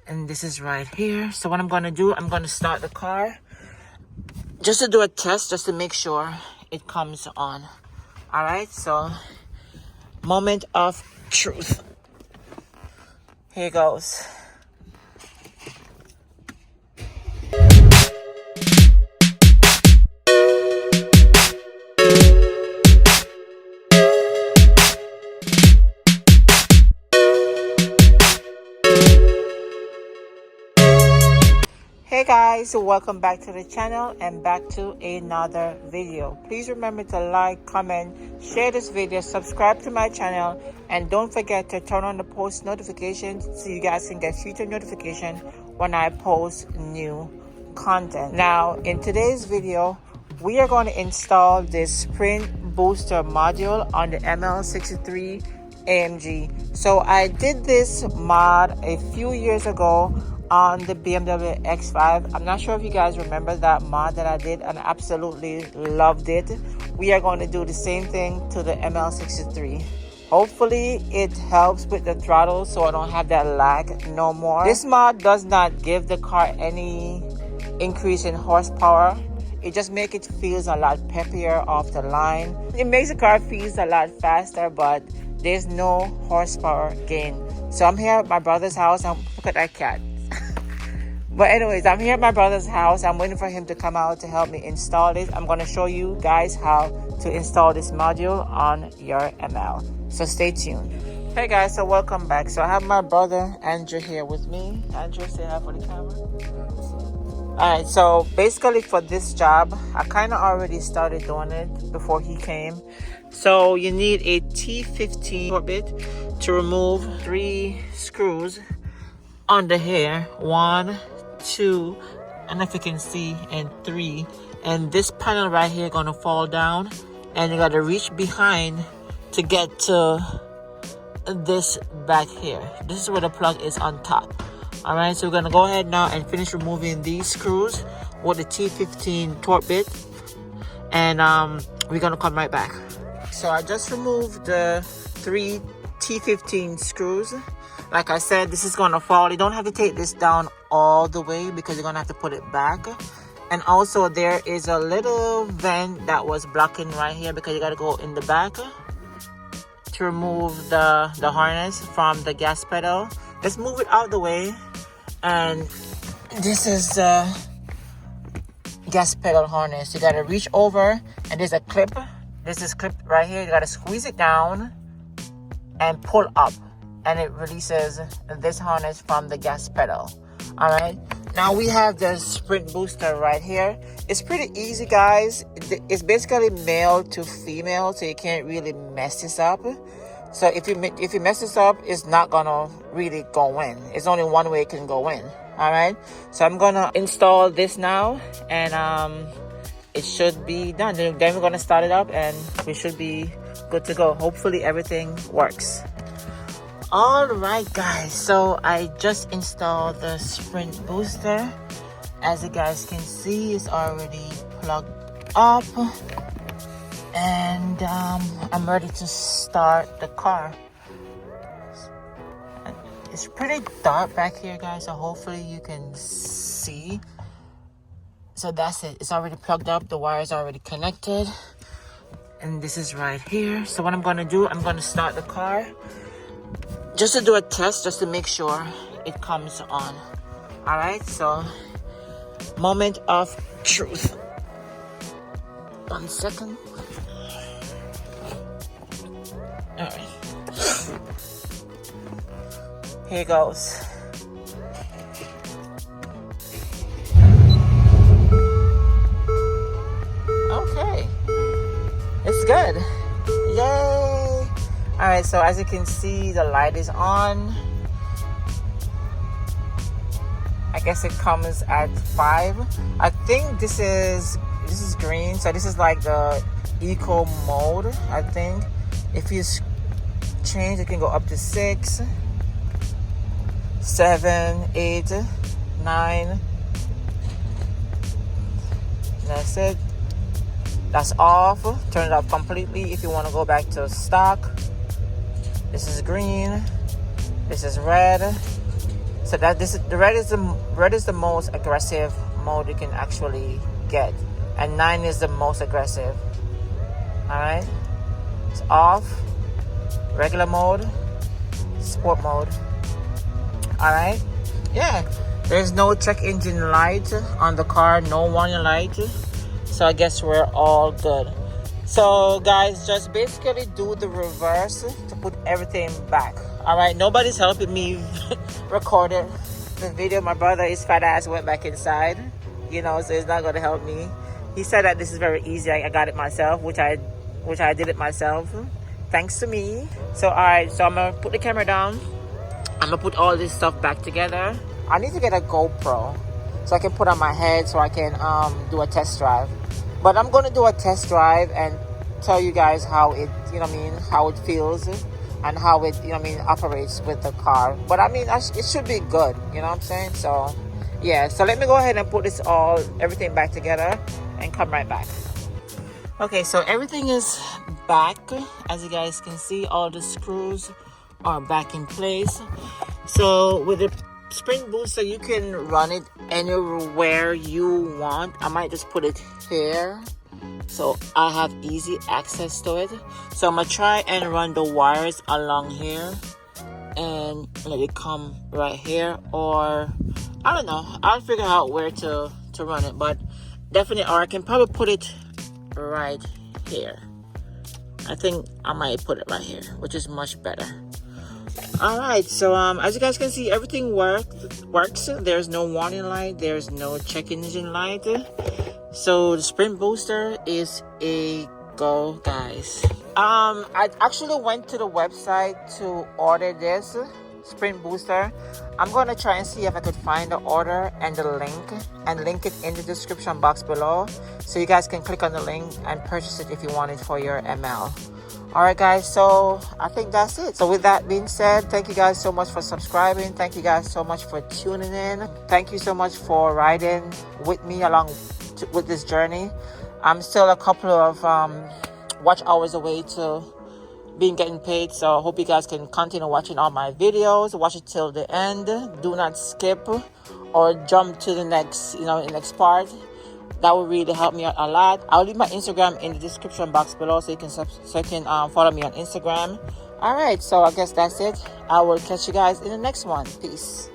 and this is right here. So what I'm going to do, I'm going to start the car just to do a test, just to make sure it comes on. All right, so moment of truth. Here goes. Hey guys, welcome back to the channel and back to another video. Please remember to like, comment, share this video, subscribe to my channel, and don't forget to turn on the post notifications so you guys can get future notification when I post new content. Now in today's video, we are going to install this sprint booster module on the ML63 AMG. So I did this mod a few years ago on the BMW X5. I'm not sure if you guys remember that mod that I did, and I absolutely loved it. We are going to do the same thing to the ML63. Hopefully it helps with the throttle so I don't have that lag no more. This mod does not give the car any increase in horsepower. It just makes it feels a lot peppier off the line. It makes the car feels a lot faster, but there's no horsepower gain. So I'm here at my brother's house, and look at that cat. But anyways, I'm here at my brother's house. I'm waiting for him to come out to help me install it. I'm going to show you guys how to install this module on your ML. So stay tuned. Hey guys, so welcome back. So I have my brother Andrew here with me. Andrew, say hi for the camera. Alright, so basically for this job, I kind of already started doing it before he came. So you need a T15 orbit to remove 3 screws under here. 1, 2, and if you can see, and 3. And this panel right here gonna fall down, and you gotta reach behind to get to this back here. This is where the plug is on top. All right, so we're gonna go ahead now and finish removing these screws with the T15 torque bit, and we're gonna come right back. So I just removed the 3 T15 screws. Like I said, this is gonna fall. You don't have to take this down all the way because you're gonna have to put it back. And also there is a little vent that was blocking right here because you gotta go in the back to remove the harness from the gas pedal. Let's move it out of the way. And this is the gas pedal harness. You gotta reach over, and there's a clip. This is clipped right here. You gotta squeeze it down and pull up, and it releases this harness from the gas pedal. All right, now we have the sprint booster right here. It's pretty easy, guys. It's basically male to female, so you can't really mess this up. So if you mess this up, it's not gonna really go in. It's only one way it can go in. All right, so I'm gonna install this now, and it should be done. Then we're gonna start it up, and we should be good to go. Hopefully everything works. All right guys, so I just installed the sprint booster. As you guys can see, it's already plugged up, and I'm ready to start the car. It's pretty dark back here, guys, so hopefully you can see. So that's it, it's already plugged up, the wire is already connected, and this is right here. So what I'm going to do, I'm going to start the car just to do a test, just to make sure it comes on. All right, so moment of truth. 1 second. All right, here goes. Okay, it's good. Yay! All right, so as you can see, the light is on. I guess it comes at 5. I think this is green, so this is like the eco mode. I think if you change, it can go up to 6, 7, 8, 9. That's it. That's off. Turn it off completely if you want to go back to stock. This is green. This is red. So that this is the red is the most aggressive mode you can actually get, and 9 is the most aggressive. All right, it's off, regular mode, sport mode. All right, yeah. There's no check engine light on the car, no warning light. So I guess we're all good. So guys, just basically do the reverse to put everything back. All right, nobody's helping me record it. The video, my brother, his fat ass went back inside, you know, so he's not gonna help me. He said that this is very easy. I got it myself, which I did it myself, thanks to me. So all right, so I'm gonna put the camera down. I'm gonna put all this stuff back together. I need to get a GoPro so I can put on my head so I can do a test drive. But I'm gonna do a test drive and tell you guys how it, you know what I mean, how it feels and how it, you know what I mean, operates with the car. But I mean, it should be good, you know what I'm saying? So yeah, so let me go ahead and put everything back together and come right back. Okay, so everything is back. As you guys can see, all the screws are back in place. So with the spring booster, you can run it anywhere you want. I might just put it here so I have easy access to it. So I'm gonna try and run the wires along here and let it come right here, or I don't know, I'll figure out where to run it, but definitely, or I can probably put it right here. I think I might put it right here, which is much better. All right, so as you guys can see, everything works. There's no warning light, there's no check engine light. So the sprint booster is a go, guys. I actually went to the website to order this sprint booster. I'm gonna try and see if I could find the order and the link it in the description box below, so you guys can click on the link and purchase it if you want it for your ML. All right, guys, so I think that's it. So with that being said, thank you guys so much for subscribing. Thank you guys so much for tuning in. Thank you so much for riding with me along with this journey. I'm still a couple of watch hours away to being getting paid, so I hope you guys can continue watching all my videos. Watch it till the end. Do not skip or jump to the next, next part. That would really help me out a lot. I'll leave my Instagram in the description box below, so you can follow me on Instagram. All right, so I guess that's it. I will catch you guys in the next one. Peace.